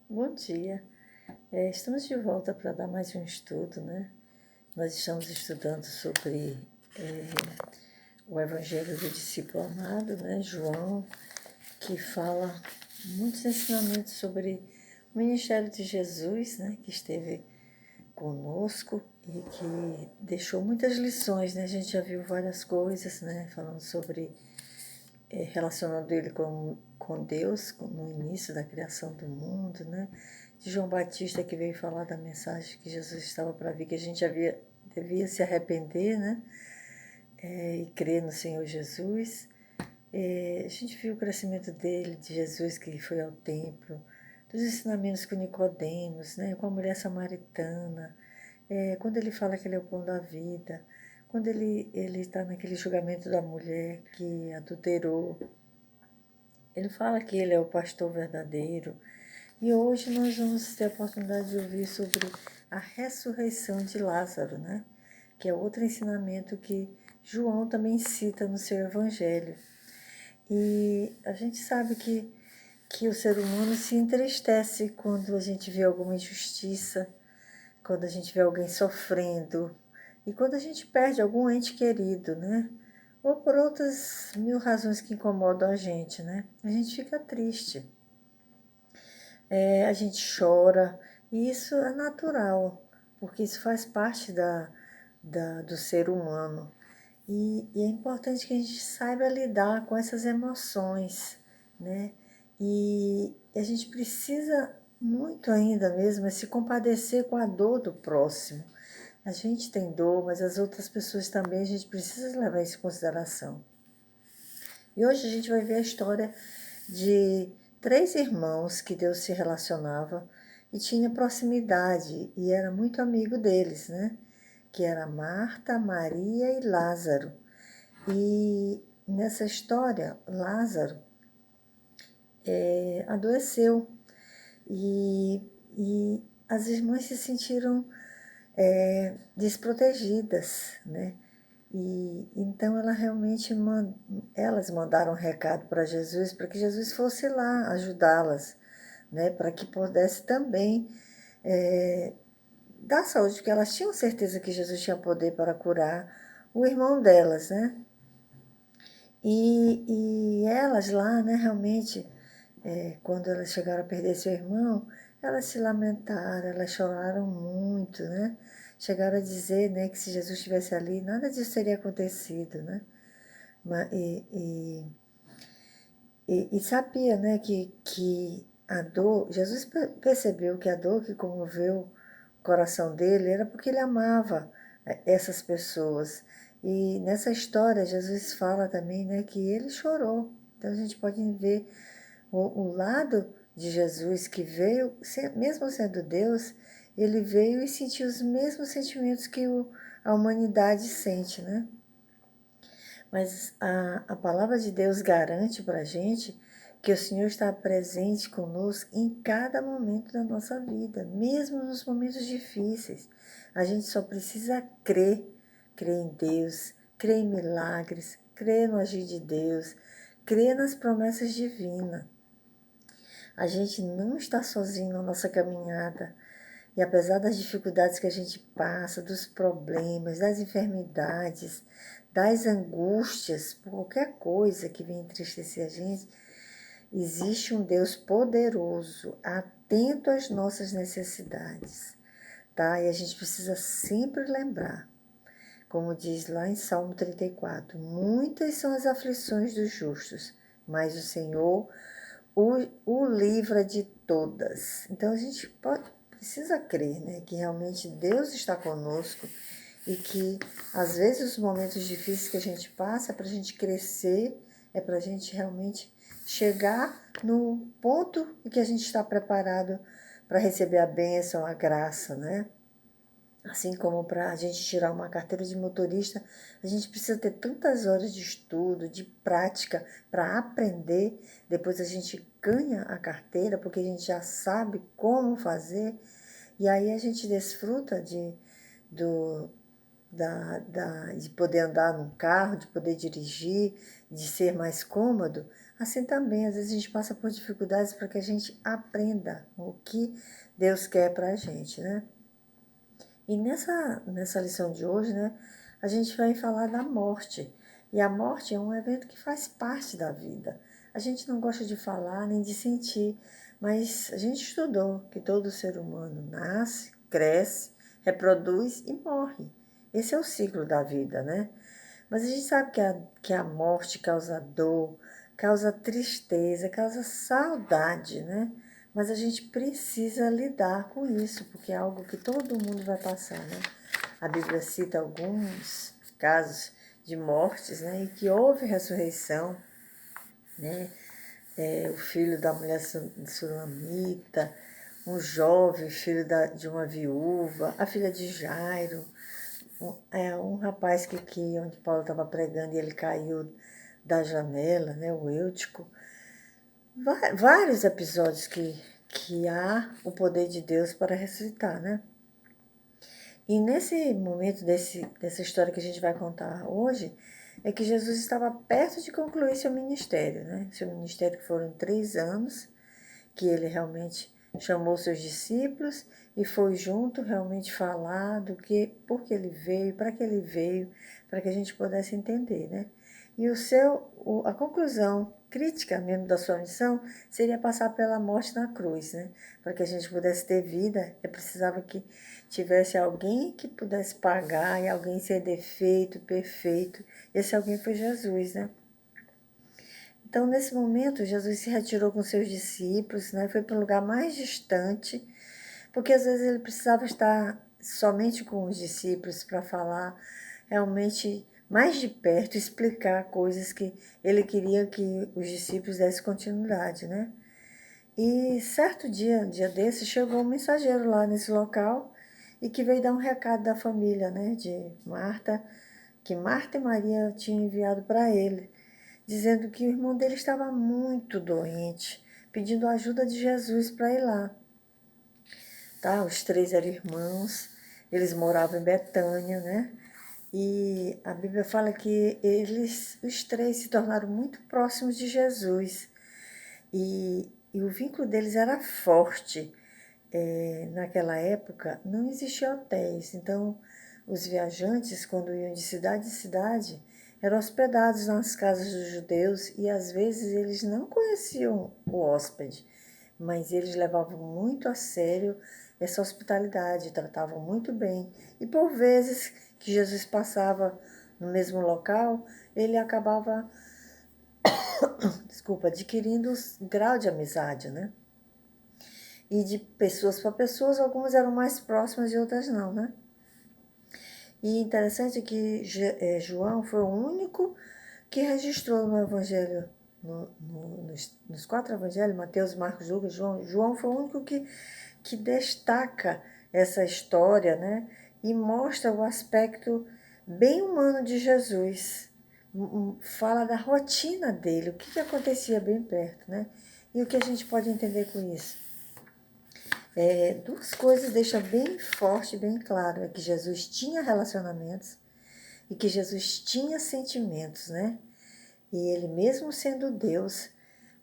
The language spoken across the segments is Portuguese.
Bom dia. Estamos de volta para dar mais um estudo, né? Nós estamos estudando sobre o Evangelho do Discípulo Amado, né? João, que fala muitos ensinamentos sobre o ministério de Jesus, né? Que esteve conosco e que deixou muitas lições, né? A gente já viu várias coisas, né? Falando sobre relacionando ele com Deus no início da criação do mundo, né? De João Batista, que veio falar da mensagem que Jesus estava para vir, que a gente devia se arrepender, né? E crer no Senhor Jesus. A gente viu o crescimento dele, de Jesus que foi ao templo, dos ensinamentos com Nicodemos, né? Com a mulher samaritana, quando ele fala que ele é o pão da vida, quando ele está naquele julgamento da mulher que adulterou, ele fala que ele é o pastor verdadeiro. E hoje nós vamos ter a oportunidade de ouvir sobre a ressurreição de Lázaro, né? Que é outro ensinamento que João também cita no seu evangelho. E a gente sabe que o ser humano se entristece quando a gente vê alguma injustiça, quando a gente vê alguém sofrendo e quando a gente perde algum ente querido, né? Ou por outras mil razões que incomodam a gente, né? A gente fica triste, a gente chora, e isso é natural, porque isso faz parte do ser humano. E é importante que a gente saiba lidar com essas emoções, né? E a gente precisa muito ainda mesmo se compadecer com a dor do próximo. A gente tem dor, mas as outras pessoas também, a gente precisa levar isso em consideração. E hoje a gente vai ver a história de três irmãos que Deus se relacionava e tinha proximidade e era muito amigo deles, né? Que era Marta, Maria e Lázaro. E nessa história, Lázaro adoeceu e as irmãs se sentiram desprotegidas, né? E então elas mandaram um recado para Jesus, para que Jesus fosse lá ajudá-las, né? Para que pudesse também dar saúde, porque elas tinham certeza que Jesus tinha poder para curar o irmão delas, né? E elas lá, né, realmente, quando elas chegaram a perder seu irmão, elas se lamentaram, elas choraram muito, né? Chegaram a dizer, né, que se Jesus estivesse ali, nada disso teria acontecido, né? E sabia, né, que a dor, Jesus percebeu que a dor que comoveu o coração dele era porque ele amava essas pessoas. E nessa história, Jesus fala também, né, que ele chorou. Então a gente pode ver o lado de Jesus que veio, mesmo sendo Deus, ele veio e sentiu os mesmos sentimentos que a humanidade sente, né? Mas a palavra de Deus garante para a gente que o Senhor está presente conosco em cada momento da nossa vida, mesmo nos momentos difíceis. A gente só precisa crer em Deus, crer em milagres, crer no agir de Deus, crer nas promessas divinas. A gente não está sozinho na nossa caminhada. E apesar das dificuldades que a gente passa, dos problemas, das enfermidades, das angústias, por qualquer coisa que venha entristecer a gente, existe um Deus poderoso, atento às nossas necessidades, tá? E a gente precisa sempre lembrar, como diz lá em Salmo 34, muitas são as aflições dos justos, mas o Senhor o livra de todas. Então a gente precisa crer, né, que realmente Deus está conosco e que às vezes os momentos difíceis que a gente passa é para a gente crescer, é para a gente realmente chegar no ponto em que a gente está preparado para receber a bênção, a graça, né? Assim como para a gente tirar uma carteira de motorista, a gente precisa ter tantas horas de estudo, de prática para aprender. Depois a gente ganha a carteira porque a gente já sabe como fazer. E aí a gente desfruta do, de poder andar num carro, de poder dirigir, de ser mais cômodo. Assim também, às vezes a gente passa por dificuldades para que a gente aprenda o que Deus quer para a gente, né? E nessa lição de hoje, né, a gente vai falar da morte. E a morte é um evento que faz parte da vida. A gente não gosta de falar nem de sentir, mas a gente estudou que todo ser humano nasce, cresce, reproduz e morre. Esse é o ciclo da vida, né? Mas a gente sabe que a morte causa dor, causa tristeza, causa saudade, né? Mas a gente precisa lidar com isso, porque é algo que todo mundo vai passar, né? A Bíblia cita alguns casos de mortes, né? E que houve ressurreição, né? O filho da mulher sulamita, um jovem filho de uma viúva, a filha de Jairo, um rapaz que onde Paulo estava pregando e ele caiu da janela, né? O Eutico. Vários episódios que há o poder de Deus para ressuscitar, né? E nesse momento dessa história que a gente vai contar hoje, é que Jesus estava perto de concluir seu ministério, né? Seu ministério que foram 3 anos, que ele realmente chamou seus discípulos e foi junto realmente falar do que, por que ele veio, para que a gente pudesse entender, né? E a conclusão crítica mesmo da sua missão seria passar pela morte na cruz, né? Para que a gente pudesse ter vida, precisava que tivesse alguém que pudesse pagar e alguém ser defeito, perfeito. Esse alguém foi Jesus, né? Então, nesse momento, Jesus se retirou com seus discípulos, né? Foi para um lugar mais distante, porque às vezes ele precisava estar somente com os discípulos para falar realmente mais de perto, explicar coisas que ele queria que os discípulos dessem continuidade, né? E certo dia, um dia desse, chegou um mensageiro lá nesse local e que veio dar um recado da família, né, de Marta, que Marta e Maria tinham enviado para ele, dizendo que o irmão dele estava muito doente, pedindo a ajuda de Jesus para ir lá. Tá? Os 3 eram irmãos, eles moravam em Betânia, né? E a Bíblia fala que os 3, se tornaram muito próximos de Jesus. E o vínculo deles era forte. Naquela época, não existiam hotéis, então os viajantes, quando iam de cidade em cidade, eram hospedados nas casas dos judeus e às vezes eles não conheciam o hóspede, mas eles levavam muito a sério essa hospitalidade, tratavam muito bem. E por vezes que Jesus passava no mesmo local, ele acabava, desculpa, adquirindo um grau de amizade, né? E de pessoas para pessoas, algumas eram mais próximas e outras não, né? E interessante que João foi o único que registrou no Evangelho, nos 4 Evangelhos, Mateus, Marcos, Lucas, João foi o único que destaca essa história, né? E mostra o aspecto bem humano de Jesus. Fala da rotina dele, o que acontecia bem perto, né? E o que a gente pode entender com isso? 2 coisas deixam bem forte, bem claro, é que Jesus tinha relacionamentos e que Jesus tinha sentimentos, né? E ele mesmo sendo Deus,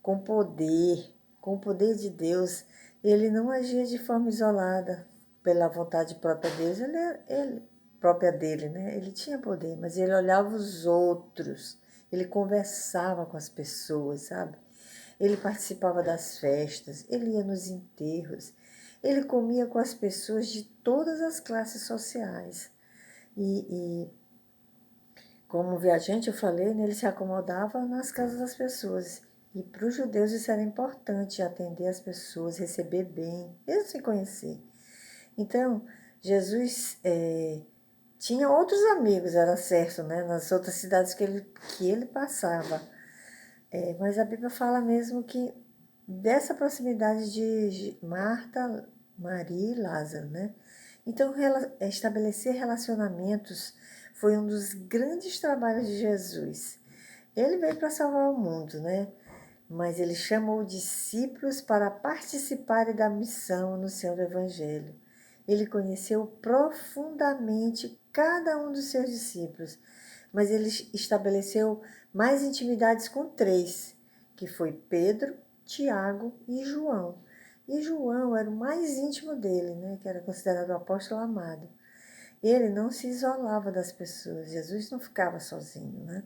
com o poder de Deus, ele não agia de forma isolada pela vontade própria dele, própria dele, né? Ele tinha poder, mas ele olhava os outros, ele conversava com as pessoas, sabe? Ele participava das festas, ele ia nos enterros, ele comia com as pessoas de todas as classes sociais. E como viajante, eu falei, né, ele se acomodava nas casas das pessoas. E para os judeus isso era importante, atender as pessoas, receber bem, mesmo sem conhecer. Então, Jesus tinha outros amigos, era certo, né, nas outras cidades que ele passava. Mas a Bíblia fala mesmo que dessa proximidade de Marta, Maria e Lázaro, né? Então, estabelecer relacionamentos foi um dos grandes trabalhos de Jesus. Ele veio para salvar o mundo, né? Mas ele chamou discípulos para participarem da missão no seu evangelho. Ele conheceu profundamente cada um dos seus discípulos, mas ele estabeleceu mais intimidades com 3. que foi Pedro, Tiago e João. E João era o mais íntimo dele, né, que era considerado o apóstolo amado. Ele não se isolava das pessoas, Jesus não ficava sozinho, né?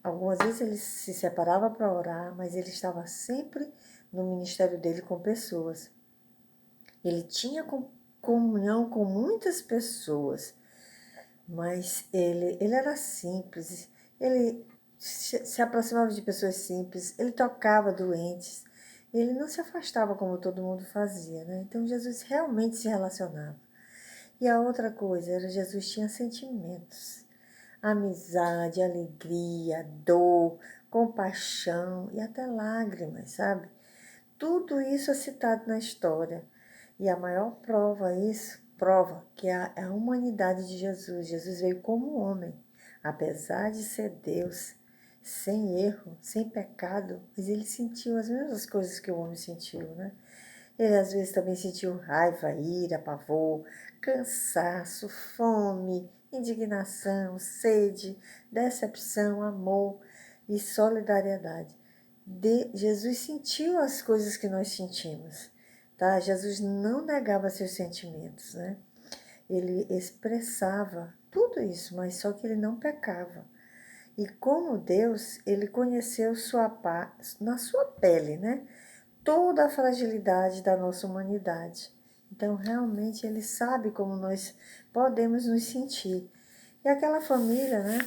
Algumas vezes ele se separava para orar, mas ele estava sempre no ministério dele com pessoas. Ele tinha comunhão com muitas pessoas, mas ele era simples, ele se aproximava de pessoas simples, ele tocava doentes, ele não se afastava como todo mundo fazia, né? Então Jesus realmente se relacionava. E a outra coisa era Jesus tinha sentimentos, amizade, alegria, dor, compaixão e até lágrimas, sabe? Tudo isso é citado na história. E a maior prova isso, prova que é a humanidade de Jesus. Jesus veio como homem, apesar de ser Deus, sem erro, sem pecado, mas ele sentiu as mesmas coisas que o homem sentiu, né? Ele às vezes também sentiu raiva, ira, pavor, cansaço, fome, indignação, sede, decepção, amor e solidariedade. Jesus sentiu as coisas que nós sentimos, tá? Jesus não negava seus sentimentos, né? Ele expressava tudo isso, mas só que ele não pecava. E como Deus, ele conheceu na sua pele, né? Toda a fragilidade da nossa humanidade. Então, realmente, ele sabe como nós podemos nos sentir. E aquela família, né,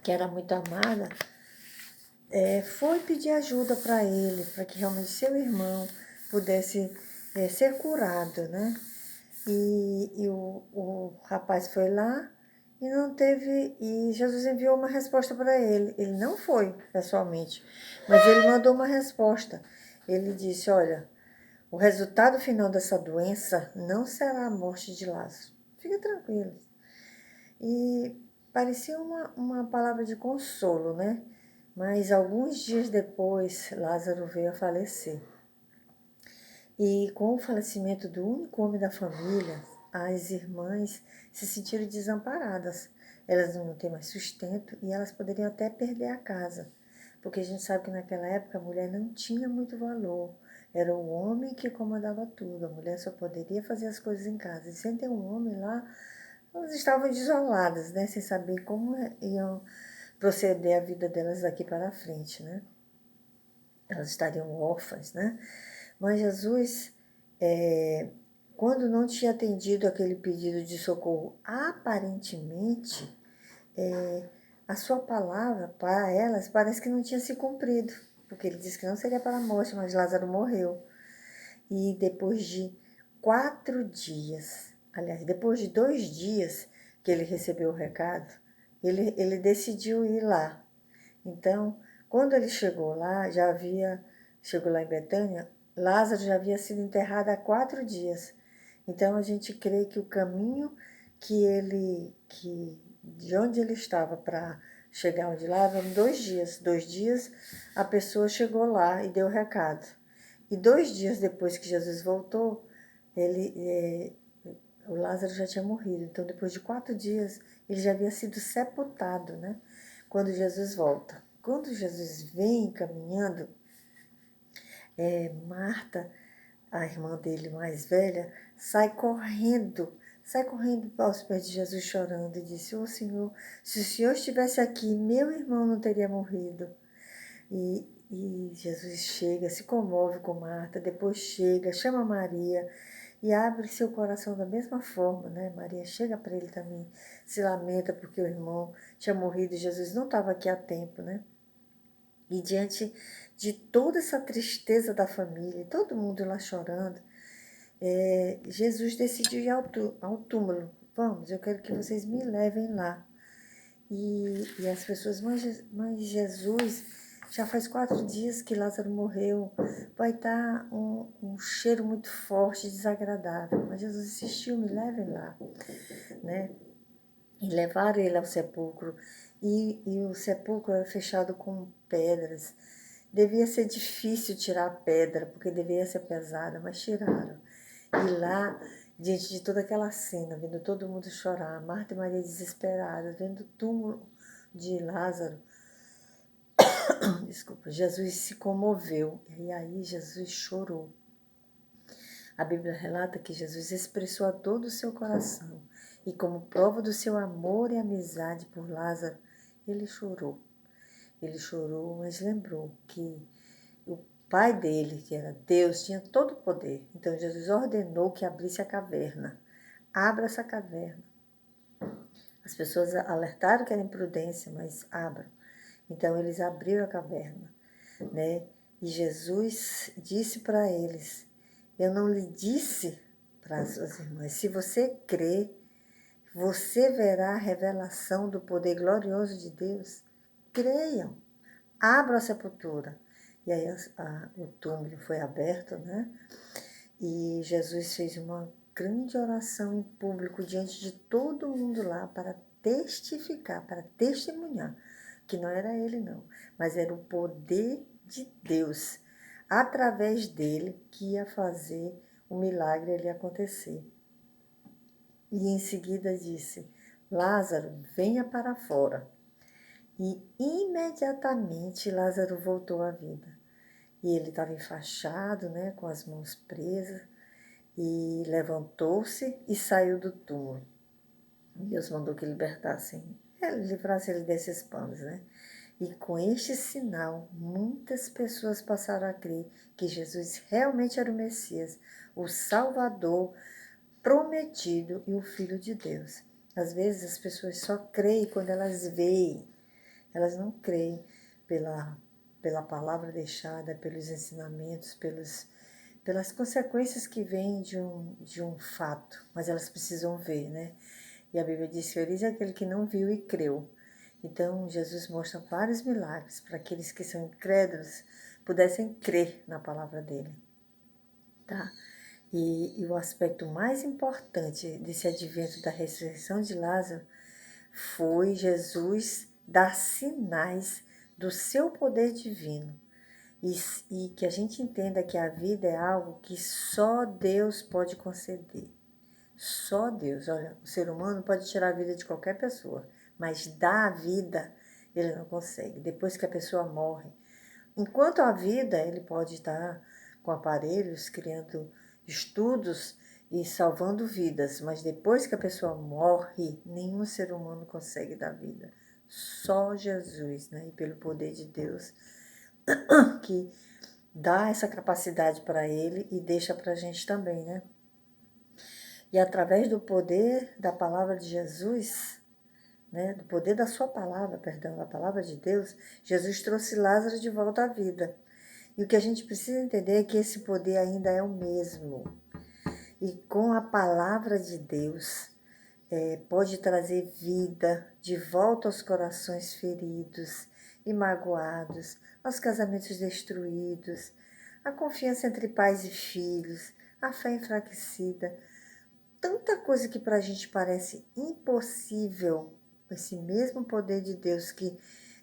que era muito amada, foi pedir ajuda para ele, para que realmente seu irmão pudesse ser curado, né? E o rapaz foi lá e não teve. E Jesus enviou uma resposta para ele. Ele não foi pessoalmente, mas ele mandou uma resposta. Ele disse: Olha, o resultado final dessa doença não será a morte de Lázaro. Fica tranquilo. E parecia uma palavra de consolo, né? Mas alguns dias depois, Lázaro veio a falecer. E com o falecimento do único homem da família, as irmãs se sentiram desamparadas. Elas não têm mais sustento e elas poderiam até perder a casa. Porque a gente sabe que naquela época a mulher não tinha muito valor. Era o homem que comandava tudo. A mulher só poderia fazer as coisas em casa. E sem ter um homem lá, elas estavam desoladas, né? Sem saber como iam proceder a vida delas daqui para frente, né? Elas estariam órfãs, né? Mas Jesus, quando não tinha atendido aquele pedido de socorro, aparentemente, a sua palavra para elas parece que não tinha se cumprido, porque ele disse que não seria para a morte, mas Lázaro morreu. E depois de 4 dias, aliás, depois de 2 dias que ele recebeu o recado, ele decidiu ir lá. Então, quando ele chegou lá, chegou lá em Betânia, Lázaro já havia sido enterrado há 4 dias. Então, a gente crê que o caminho de onde ele estava para chegar onde lá, eram 2 dias. 2 dias a pessoa chegou lá e deu o recado. E 2 dias depois que Jesus voltou, o Lázaro já tinha morrido. Então, depois de 4 dias, ele já havia sido sepultado, né? Quando Jesus volta. Quando Jesus vem caminhando, Marta, a irmã dele mais velha, sai correndo aos pés de Jesus chorando e disse: Ô Senhor, se o Senhor estivesse aqui, meu irmão não teria morrido. E Jesus chega, se comove com Marta, depois chega, chama Maria e abre seu coração da mesma forma, né? Maria chega para ele também, se lamenta porque o irmão tinha morrido e Jesus não estava aqui a tempo, né? E diante de toda essa tristeza da família, todo mundo lá chorando, Jesus decidiu ir ao túmulo. Vamos, eu quero que vocês me levem lá. E as pessoas, mas Jesus, já faz 4 dias que Lázaro morreu, vai estar um cheiro muito forte, desagradável. Mas Jesus insistiu, me levem lá, né? E levaram ele ao sepulcro. E o sepulcro era fechado com pedras. Devia ser difícil tirar a pedra, porque devia ser pesada, mas tiraram. E lá, diante de toda aquela cena, vendo todo mundo chorar, Marta e Maria desesperadas, vendo o túmulo de Lázaro, desculpa, Jesus se comoveu e aí Jesus chorou. A Bíblia relata que Jesus expressou a dor do seu coração e, como prova do seu amor e amizade por Lázaro, ele chorou. Ele chorou, mas lembrou que o pai dele, que era Deus, tinha todo o poder. Então Jesus ordenou que abrisse a caverna. Abra essa caverna. As pessoas alertaram que era imprudência, mas abram. Então eles abriram a caverna, né? E Jesus disse para eles: eu não lhe disse para as suas irmãs, se você crê, você verá a revelação do poder glorioso de Deus. Creiam, abram a sepultura. E aí o túmulo foi aberto, né? E Jesus fez uma grande oração em público diante de todo mundo lá para testificar, para testemunhar que não era ele não, mas era o poder de Deus através dele que ia fazer o milagre ali acontecer. E em seguida disse: Lázaro, venha para fora. E imediatamente Lázaro voltou à vida. E ele estava enfaixado, né, com as mãos presas, e levantou-se e saiu do túmulo. Deus mandou que livrasse ele desses panos, né? E com este sinal, muitas pessoas passaram a crer que Jesus realmente era o Messias, o Salvador prometido e o Filho de Deus. Às vezes as pessoas só creem quando elas veem, elas não creem pela palavra deixada, pelos ensinamentos, pelas consequências que vêm de um fato, mas elas precisam ver, né? E a Bíblia diz: feliz é aquele que não viu e creu. Então, Jesus mostra vários milagres para aqueles que são incrédulos pudessem crer na palavra dele, tá? E o aspecto mais importante desse advento da ressurreição de Lázaro foi Jesus dar sinais do seu poder divino. E que a gente entenda que a vida é algo que só Deus pode conceder. Só Deus. Olha, o ser humano pode tirar a vida de qualquer pessoa, mas dar a vida ele não consegue. Depois que a pessoa morre, enquanto a vida, ele pode estar com aparelhos, criando estudos e salvando vidas, mas depois que a pessoa morre, nenhum ser humano consegue dar vida. Só Jesus, né? E pelo poder de Deus, que dá essa capacidade para ele e deixa para a gente também, né? E através do poder da palavra de Jesus, né, do poder da sua palavra, perdão, da palavra de Deus, Jesus trouxe Lázaro de volta à vida. E o que a gente precisa entender é que esse poder ainda é o mesmo. E com a palavra de Deus, pode trazer vida de volta aos corações feridos e magoados, aos casamentos destruídos, a confiança entre pais e filhos, a fé enfraquecida. Tanta coisa que para a gente parece impossível, esse mesmo poder de Deus que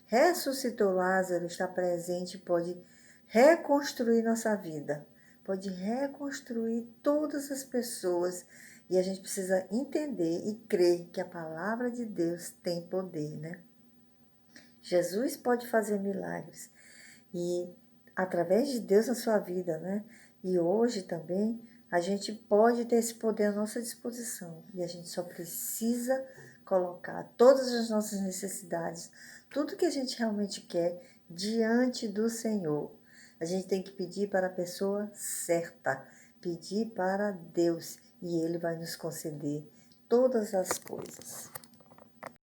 ressuscitou Lázaro está presente e pode reconstruir nossa vida, pode reconstruir todas as pessoas. E a gente precisa entender e crer que a palavra de Deus tem poder, né? Jesus pode fazer milagres e através de Deus na sua vida, né? E hoje também a gente pode ter esse poder à nossa disposição e a gente só precisa colocar todas as nossas necessidades, tudo que a gente realmente quer diante do Senhor. A gente tem que pedir para a pessoa certa, pedir para Deus e Ele vai nos conceder todas as coisas.